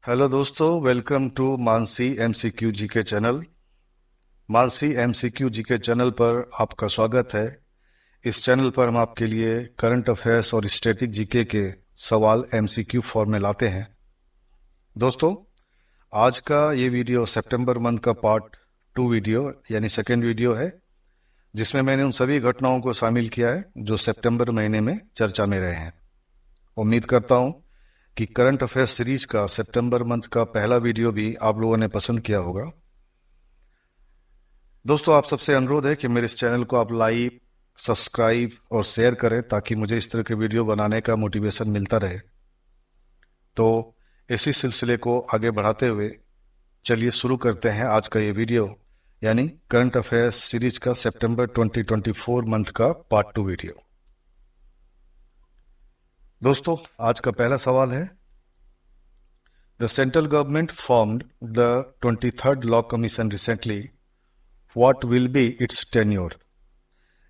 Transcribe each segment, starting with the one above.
Hello दोस्तों, welcome to Mansi MCQ GK channel. Mansi MCQ GK channel पर आपका स्वागत है। इस चैनल पर हम आपके लिए करंट अफेयर्स और स्टैटिक जीके के सवाल एमसीक्यू फॉर्म में लाते हैं। दोस्तों, आज का ये वीडियो सितंबर मंथ का पार्ट 2 वीडियो यानी सेकेंड वीडियो है, जिसमें मैंने उन सभी घटनाओं को शामिल किया है जो सितंबर महीने में चर्चा में रहे हैं। उम्मीद करता हूं कि करंट अफेयर्स सीरीज का सितंबर मंथ का पहला वीडियो भी आप लोगों ने पसंद किया होगा। दोस्तों, आप सबसे अनुरोध है कि मेरे इस चैनल को आप लाइक, सब्सक्राइब और शेयर करें ताकि मुझे इस तरह के वीडियो बनाने का मोटिवेशन मिलता रहे। तो इसी सिलसिले को आगे बढ़ाते हुए चलिए शुरू करते हैं आज का ये वीडियो, यानी करंट अफेयर्स सीरीज का सितंबर 2024 मंथ का पार्ट 2 वीडियो। दोस्तों, आज का पहला सवाल है, the central government formed the 23rd law commission recently, what will be it's tenure.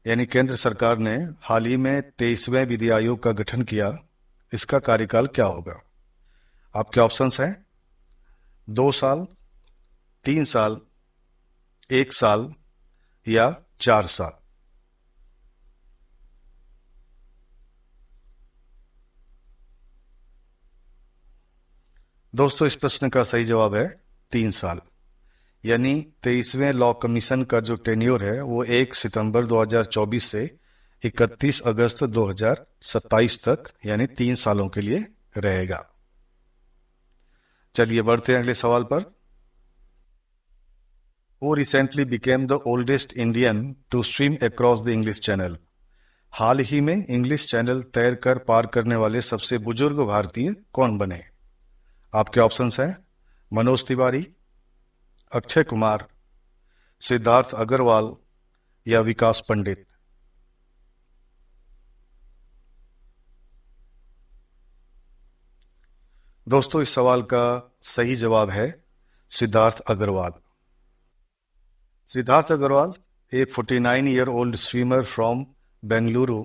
यानी केंद्र सरकार ने हाल ही में 23वें विधि आयोग का गठन किया, इसका कार्यकाल क्या होगा। आपके ऑप्शंस हैं 2 साल, 3 साल, 1 साल या 4 साल। दोस्तों, इस प्रश्न का सही जवाब है 3 साल। यानी 23वें लॉ कमीशन का जो टेन्योर है वो 1 सितंबर 2024 से 31 अगस्त 2027 तक यानी 3 सालों के लिए रहेगा। चलिए बढ़ते हैं अगले सवाल पर। वो recently became the oldest Indian to swim across the English Channel. हाल ही में इंग्लिश चैनल तैरकर पार करने वाले सबसे बुजुर्ग भारतीय कौन बने। आपके ऑप्शंस हैं मनोज तिवारी, अक्षय कुमार, सिद्धार्थ अग्रवाल या विकास पंडित। दोस्तों, इस सवाल का सही जवाब है Siddharth Agarwal. Siddharth Agarwal, a 49-year-old swimmer from Bengaluru,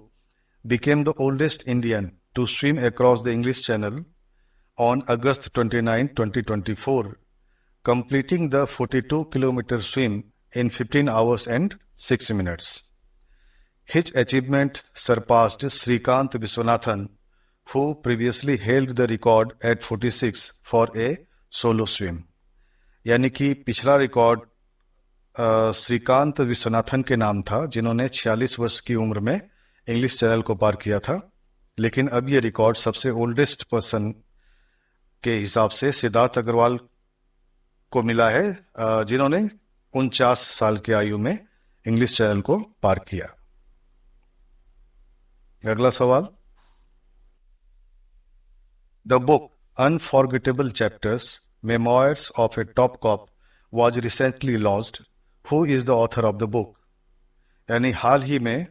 became the oldest Indian to swim across the English Channel on August 29, 2024, completing the 42-kilometer swim in 15 hours and 6 minutes. His achievement surpassed Srikanth Viswanathan, who previously held the record at 46 for a solo swim. यानी कि पिछला record Shrikant Viswanathan के नाम था, जिन्होंने 46 वर्ष की उम्र में इंग्लिश चैनल को पार किया था। लेकिन अब ये रिकॉर्ड सबसे ओल्डेस्ट पर्सन के हिसाब से सिद्धार्थ अग्रवाल को मिला है, जिन्होंने 49 साल की आयु में इंग्लिश चैनल को पार किया। अगला सवाल, the book unforgettable chapters memoirs of a top cop was recently launched. Who is the author of the book? यानी हाल ही में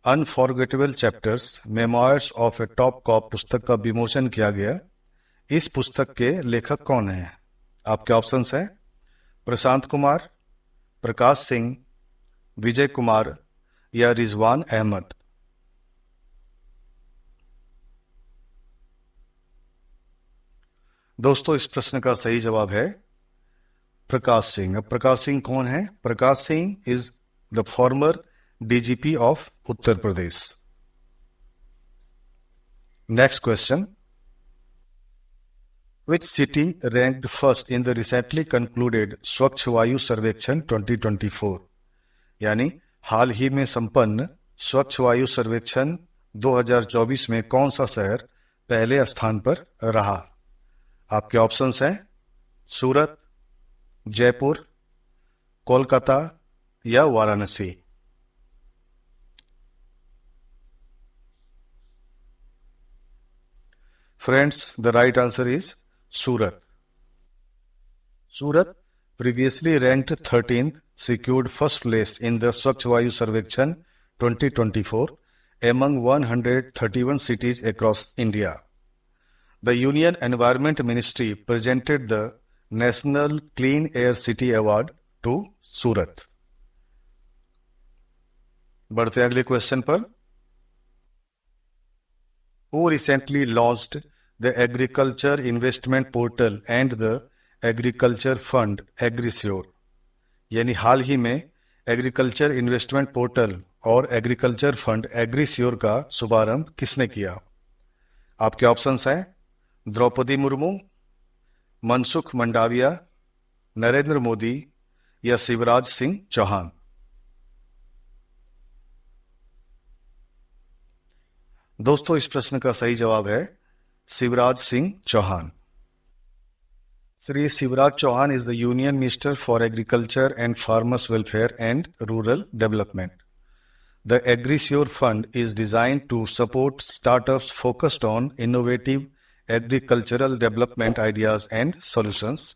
unforgettable chapters memoirs of a top cop पुस्तक का विमोचन किया गया। इस पुस्तक के लेखक कौन हैं? आपके ऑप्शंस हैं प्रशांत कुमार, प्रकाश सिंह, विजय कुमार या रिजवान अहमद। दोस्तों, इस प्रश्न का सही जवाब है प्रकाश सिंह। अब प्रकाश सिंह कौन है? Prakash Singh is the former DGP of Uttar Pradesh. Next question, which city ranked first in the recently concluded Swachh Vayu सर्वेक्षण 2024। यानी हाल ही में संपन्न स्वच्छ वायु सर्वेक्षण 2024 में कौन सा शहर पहले स्थान पर रहा। आपके ऑप्शंस हैं सूरत, जयपुर, कोलकाता या Varanasi. Friends, the right answer is Surat. Surat previously ranked 13th secured first place in the Swachh Vayu Sarvekshan 2024 among 131 cities across India. The Union Environment Ministry presented the National Clean Air City Award to Surat. बढ़ते हैं अगले question पर। Who recently launched the Agriculture Investment Portal and the Agriculture Fund Agrisure। यानी हाल ही में agriculture investment portal और agriculture fund AgriSure का शुभारंभ किसने किया? आपके ऑप्शंस हैं द्रौपदी मुर्मू, मनसुख मंडाविया, नरेंद्र मोदी या शिवराज सिंह चौहान। दोस्तों, इस प्रश्न का सही जवाब है Shivraj Singh Chauhan. Sri Shivraj Chauhan is the Union Minister for Agriculture and Farmers Welfare and Rural Development. The Agrisure Fund is designed to support startups focused on innovative agricultural development ideas and solutions.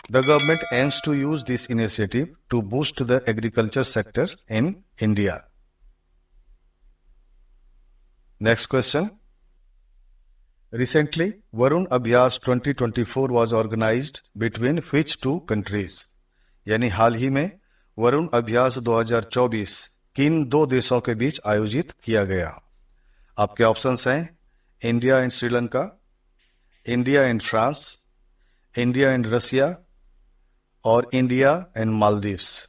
The government aims to use this initiative to boost the agriculture sector in India. Next question. Recently, Varun Abhyas 2024 was organized between which two countries? यानी हाल ही में वरुण अभ्यास 2024 किन दो देशों के बीच आयोजित किया गया? आपके ऑप्शंस हैं India and Sri Lanka, India and France, India and Russia और इंडिया एंड मालदीव्स।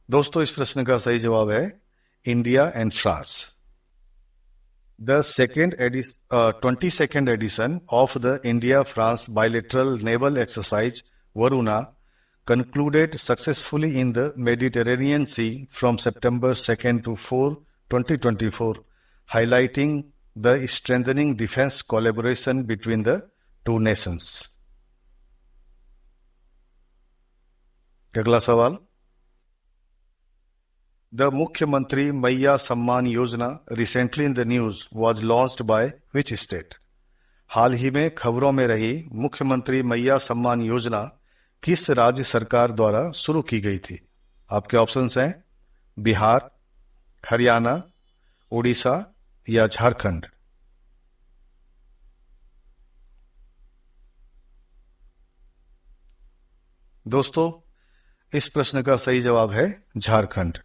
दोस्तों, इस प्रश्न का सही जवाब है India and France. The 22nd edition of the India-France bilateral naval exercise Varuna concluded successfully in the Mediterranean Sea from September 2nd to 4, 2024, highlighting the strengthening defense collaboration between the two nations. अगला सवाल। The Mukhyamantri Maiya Samman Yojana recently in the news was launched by which state? हाल ही में खबरों में रही मुख्यमंत्री मैया सम्मान योजना किस राज्य सरकार द्वारा शुरू की गई थी? आपके ऑप्शंस हैं बिहार, हरियाणा, उड़ीसा या झारखंड। दोस्तों, इस प्रश्न का सही जवाब है Jharkhand.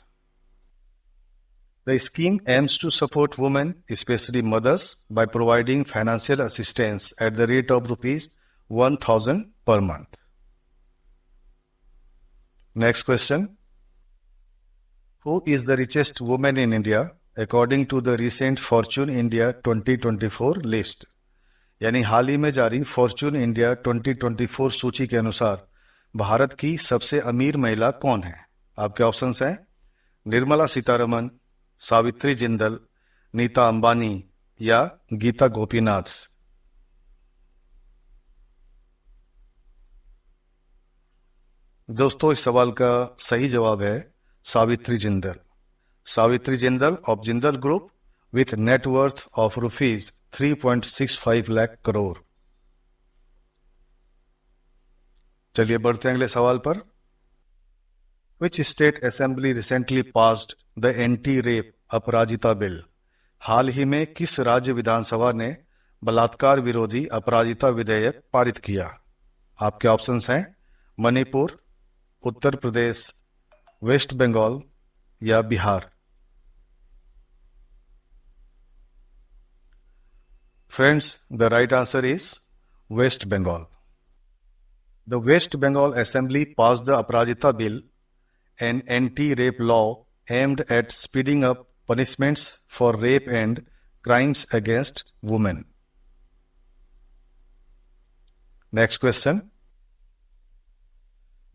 The scheme aims to support women, especially mothers, by providing financial assistance at the rate of ₹1,000 per month. Next question. Who is the richest woman in India according to the recent Fortune India 2024 list? यानी हाल ही में जारी Fortune India 2024 सूची के अनुसार भारत की सबसे अमीर महिला कौन है? आपके ऑप्शंस हैं निर्मला सीतारमण, सावित्री जिंदल, नीता अंबानी या गीता गोपीनाथ। दोस्तों, इस सवाल का सही जवाब है Savitri Jindal. Savitri Jindal of Jindal group with net worth of ₹3.65 lakh crore. चलिए बढ़ते हैं अगले सवाल पर। Which state assembly recently passed the anti-rape Aparajita bill? हाल ही में किस राज्य विधानसभा ने बलात्कार विरोधी अपराजिता विधेयक पारित किया? आपके ऑप्शंस हैं मणिपुर, उत्तर प्रदेश, वेस्ट बंगाल या Bihar. Friends, the right answer is West Bengal. The West Bengal Assembly passed the Aparajita Bill, an anti-rape law aimed at speeding up punishments for rape and crimes against women. Next question.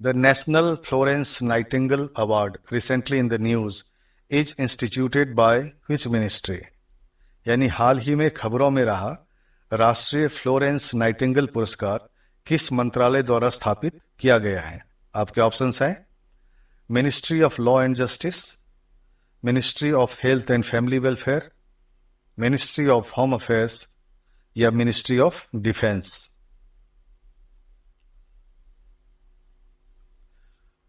The National Florence Nightingale Award, recently in the news, is instituted by which ministry? यानी हाल ही में खबरों में रहा राष्ट्रीय Florence Nightingale पुरस्कार किस मंत्रालय द्वारा स्थापित किया गया है? आपके ऑप्शंस हैं ministry of law and justice, ministry of health and family welfare, ministry of home affairs या मिनिस्ट्री ऑफ डिफेंस।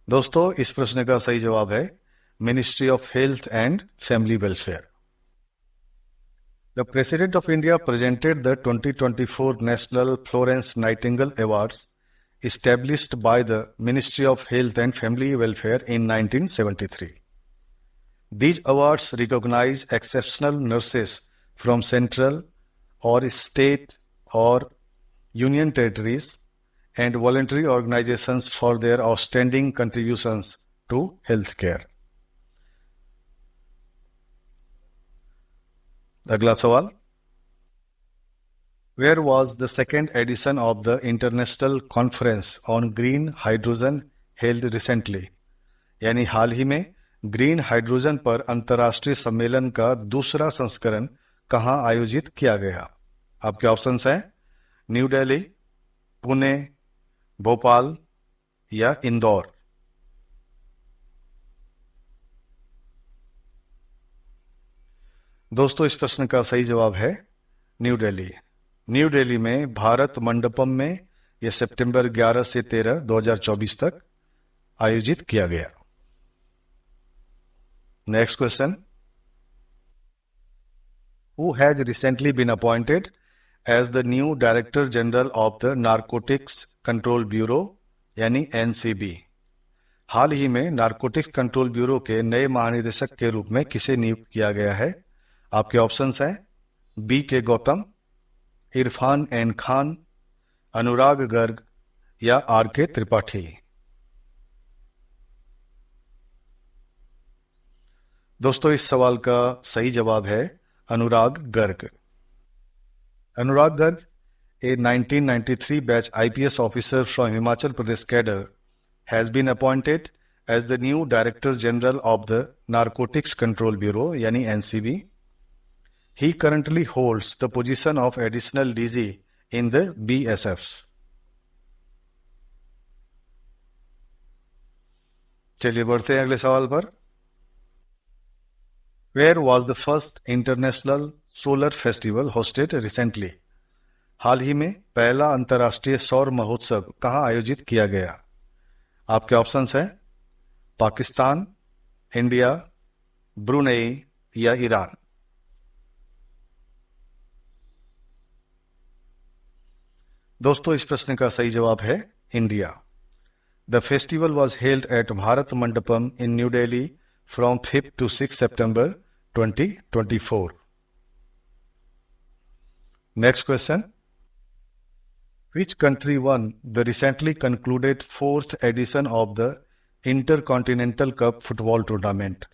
दोस्तों, इस प्रश्न का सही जवाब है ministry of health and family welfare. The President of India presented the 2024 National Florence Nightingale Awards established by the Ministry of Health and Family Welfare in 1973. These awards recognize exceptional nurses from central or state or union territories and voluntary organizations for their outstanding contributions to healthcare. अगला सवाल, Where was the second edition of the International Conference on Green Hydrogen held recently? यानी हाल ही में green hydrogen पर अंतर्राष्ट्रीय सम्मेलन का दूसरा संस्करण कहां आयोजित किया गया? आपके ऑप्शंस हैं न्यू दिल्ली, पुणे, भोपाल या इंदौर। दोस्तों, इस प्रश्न का सही जवाब है न्यू दिल्ली। न्यू दिल्ली में भारत मंडपम में यह सितंबर 11 से 13, 2024 तक आयोजित किया गया। Next question, who has recently been appointed as the new director general of the narcotics control bureau यानी एनसीबी? हाल ही में नारकोटिक्स कंट्रोल ब्यूरो के नए महानिदेशक के रूप में किसे नियुक्त किया गया है? आपके ऑप्शंस हैं बी के गौतम, इरफान एन खान, अनुराग गर्ग या आर के त्रिपाठी। दोस्तों, इस सवाल का सही जवाब है अनुराग गर्ग। अनुराग Garg, a 1993 batch IPS officer from Himachal Pradesh cadre, has been appointed as the new Director General of the Narcotics Control Bureau यानी NCB. He currently holds the position of Additional DG in the BSF. चलिए बढ़ते हैं अगले सवाल पर। Where was the first International Solar Festival hosted recently? हाल ही में पहला अंतर्राष्ट्रीय सौर महोत्सव कहां आयोजित किया गया? आपके ऑप्शंस हैं पाकिस्तान, इंडिया, ब्रुनेई या ईरान। दोस्तों, इस प्रश्न का सही जवाब है India. The festival was held at Bharat Mandapam in New Delhi from 5th to 6th September 2024. Next question. Which country won the recently concluded 4th edition of the Intercontinental Cup Football Tournament?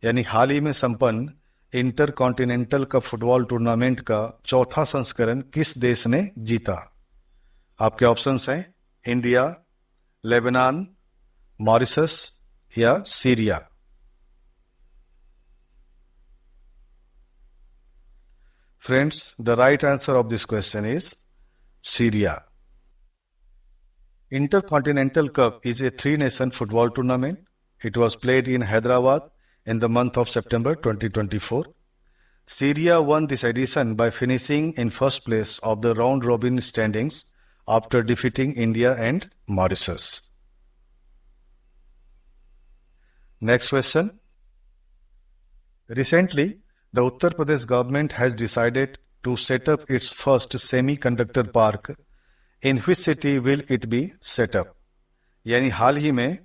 यानी हाल ही में संपन्न intercontinental cup football tournament का चौथा संस्करण किस देश ने जीता? आपके ऑप्शंस हैं इंडिया, लेबनान, मॉरिशस या Syria. Friends, the right answer of this question is Syria. Intercontinental Cup is a three-nation football tournament. It was played in Hyderabad in the month of September 2024. Syria won this edition by finishing in first place of the round-robin standings after defeating India and Mauritius. Next question. Recently, the Uttar Pradesh government has decided to set up its first semiconductor park. In which city will it be set up? यानी हाल ही में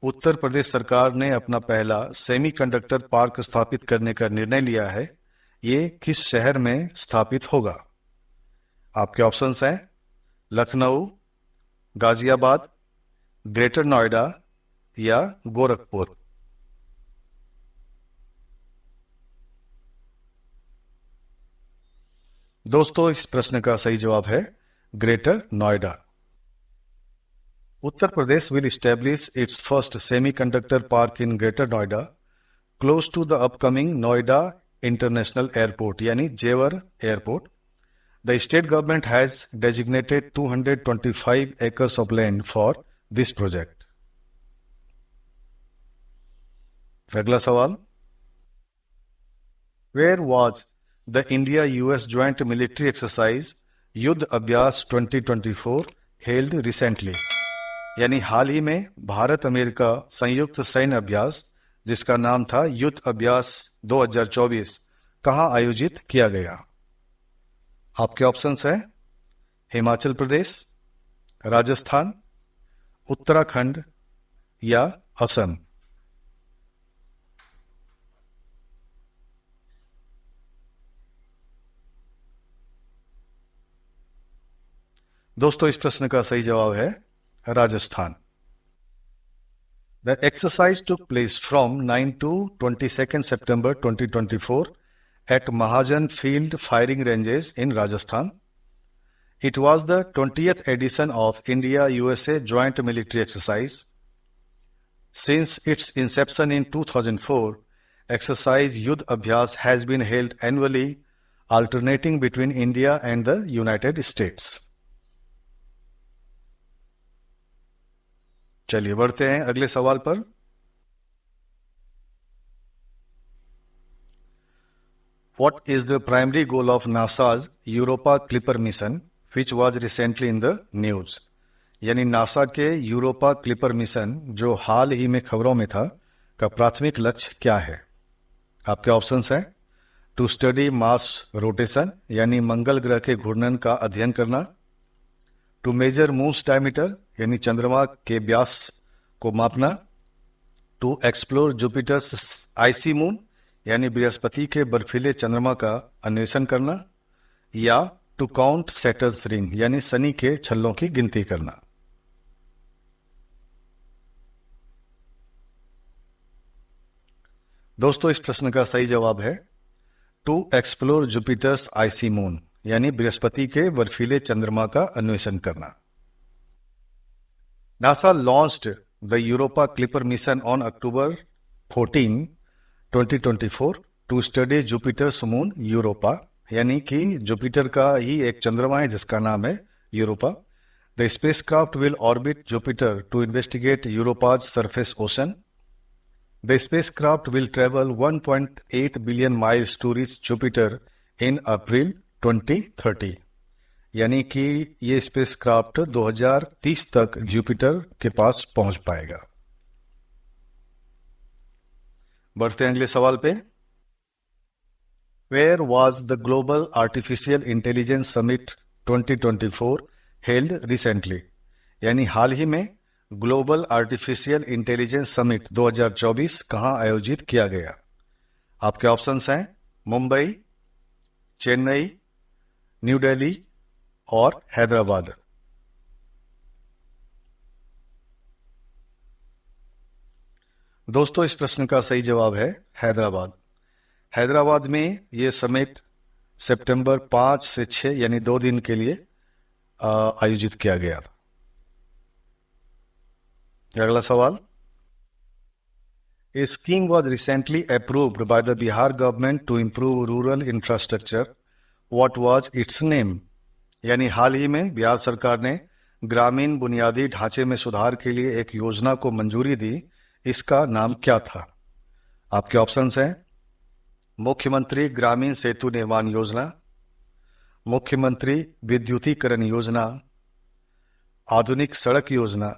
उत्तर प्रदेश सरकार ने अपना पहला semiconductor park स्थापित करने का निर्णय लिया है। ये किस शहर में स्थापित होगा? आपके ऑप्शंस हैं लखनऊ, गाजियाबाद, ग्रेटर नोएडा या गोरखपुर। दोस्तों, इस प्रश्न का सही जवाब है greater Noida. Uttar Pradesh will establish its first semiconductor park in Greater Noida, close to the upcoming Noida International Airport, यानी जेवर airport. The state government has designated 225 acres of land for this project. अगला सवाल, Where was the India-US Joint Military Exercise युद्ध अभ्यास 2024 held recently? यानी हाल ही में भारत अमेरिका संयुक्त सैन्य अभ्यास जिसका नाम था युद्ध अभ्यास 2024 कहां आयोजित किया गया? आपके ऑप्शंस हैं हिमाचल प्रदेश, राजस्थान, उत्तराखंड या असम। दोस्तों इस प्रश्न का सही जवाब है Rajasthan. The exercise took place from 9 to 22nd September 2024 at Mahajan Field Firing Ranges in Rajasthan. It was the 20th edition of India-USA Joint Military Exercise. Since its inception in 2004, exercise Yudh Abhyas has been held annually, alternating between India and the United States. चलिए बढ़ते हैं अगले सवाल पर। What is the primary goal of NASA's Europa Clipper mission, which was recently in the news? यानी NASA के Europa Clipper mission जो हाल ही में खबरों में था का प्राथमिक लक्ष्य क्या है? आपके ऑप्शंस हैं टू स्टडी मार्स रोटेशन यानी मंगल ग्रह के घूर्णन का अध्ययन करना, टू मेजर मून्स डायमीटर यानी चंद्रमा के व्यास को मापना, to explore Jupiter's icy moon यानी बृहस्पति के बर्फीले चंद्रमा का अन्वेषण करना, या टू काउंट सैटर्न्स रिंग यानी शनि के छल्लों की गिनती करना। दोस्तों इस प्रश्न का सही जवाब है to explore Jupiter's icy moon यानी बृहस्पति के बर्फीले चंद्रमा का अन्वेषण करना। NASA launched the Europa Clipper mission on October 14, 2024 to study Jupiter's moon Europa यानी कि जुपिटर का ही एक चंद्रमा है जिसका नाम है Europa. The spacecraft will orbit Jupiter to investigate Europa's surface ocean. The spacecraft will travel 1.8 billion miles to reach Jupiter in April 2030. यानी कि ये स्पेसक्राफ्ट 2030 तक जुपिटर के पास पहुंच पाएगा। बढ़ते हैं अगले सवाल पे। Where was the Global Artificial Intelligence Summit 2024 held recently? यानी हाल ही में ग्लोबल आर्टिफिशियल इंटेलिजेंस समिट 2024 कहां आयोजित किया गया? आपके ऑप्शंस हैं मुंबई, चेन्नई, न्यू दिल्ली और हैदराबाद। दोस्तों इस प्रश्न का सही जवाब है हैदराबाद। हैदराबाद में यह समिट सितंबर 5 से 6 यानी 2 दिन के लिए आयोजित किया गया था। अगला सवाल। A scheme was recently approved by the Bihar government to improve rural infrastructure. What was its name? यानी हाल ही में बिहार सरकार ने ग्रामीण बुनियादी ढांचे में सुधार के लिए एक योजना को मंजूरी दी। इसका नाम क्या था? आपके ऑप्शंस हैं मुख्यमंत्री ग्रामीण सेतु निर्माण योजना, मुख्यमंत्री विद्युतीकरण योजना, आधुनिक सड़क योजना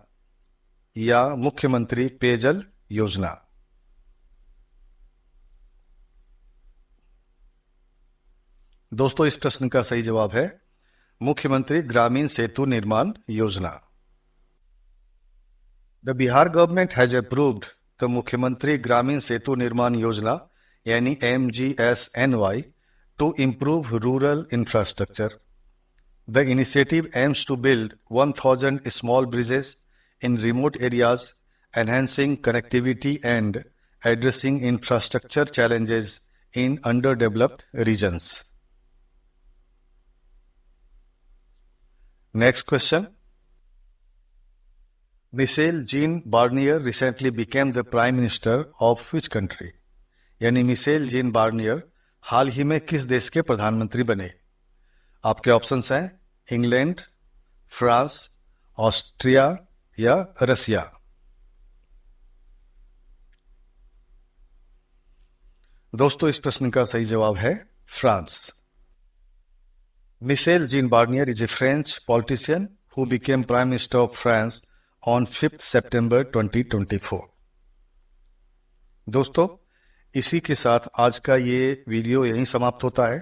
या मुख्यमंत्री पेयजल योजना। दोस्तों इस प्रश्न का सही जवाब है मुख्यमंत्री Gramin Setu Nirman Yojana. The Bihar government has approved the Mukhyamantri Gramin Setu Nirman Yojana यानी MGSNY to improve rural infrastructure. The initiative aims to build 1000 small bridges in remote areas, enhancing connectivity and addressing infrastructure challenges in underdeveloped regions. Next question. Michelle Jean Barnier recently became the Prime Minister of which country? यानी Michel Jean Barnier हाल ही में किस देश के प्रधानमंत्री बने? आपके options हैं इंग्लैंड, फ्रांस, ऑस्ट्रिया या रसिया। दोस्तों इस प्रश्न का सही जवाब है France. Michel Jean Barnier is a French politician who became prime minister of France on 5 सितंबर 2024। दोस्तों इसी के साथ आज का ये वीडियो यहीं समाप्त होता है।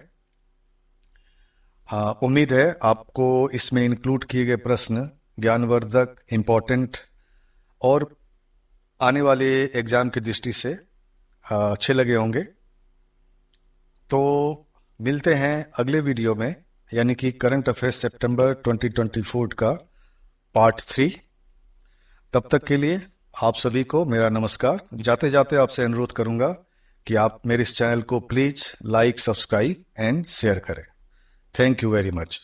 उम्मीद है आपको इसमें इंक्लूड किए गए प्रश्न ज्ञानवर्धक, इम्पोर्टेंट और आने वाले एग्जाम की दृष्टि से अच्छे लगे होंगे। तो मिलते हैं अगले वीडियो में यानी कि करंट अफेयर्स सितंबर 2024 का पार्ट 3। तब तक के लिए आप सभी को मेरा नमस्कार। जाते जाते आपसे अनुरोध करूंगा कि आप मेरे इस चैनल को please like, subscribe and share करें। Thank you very much.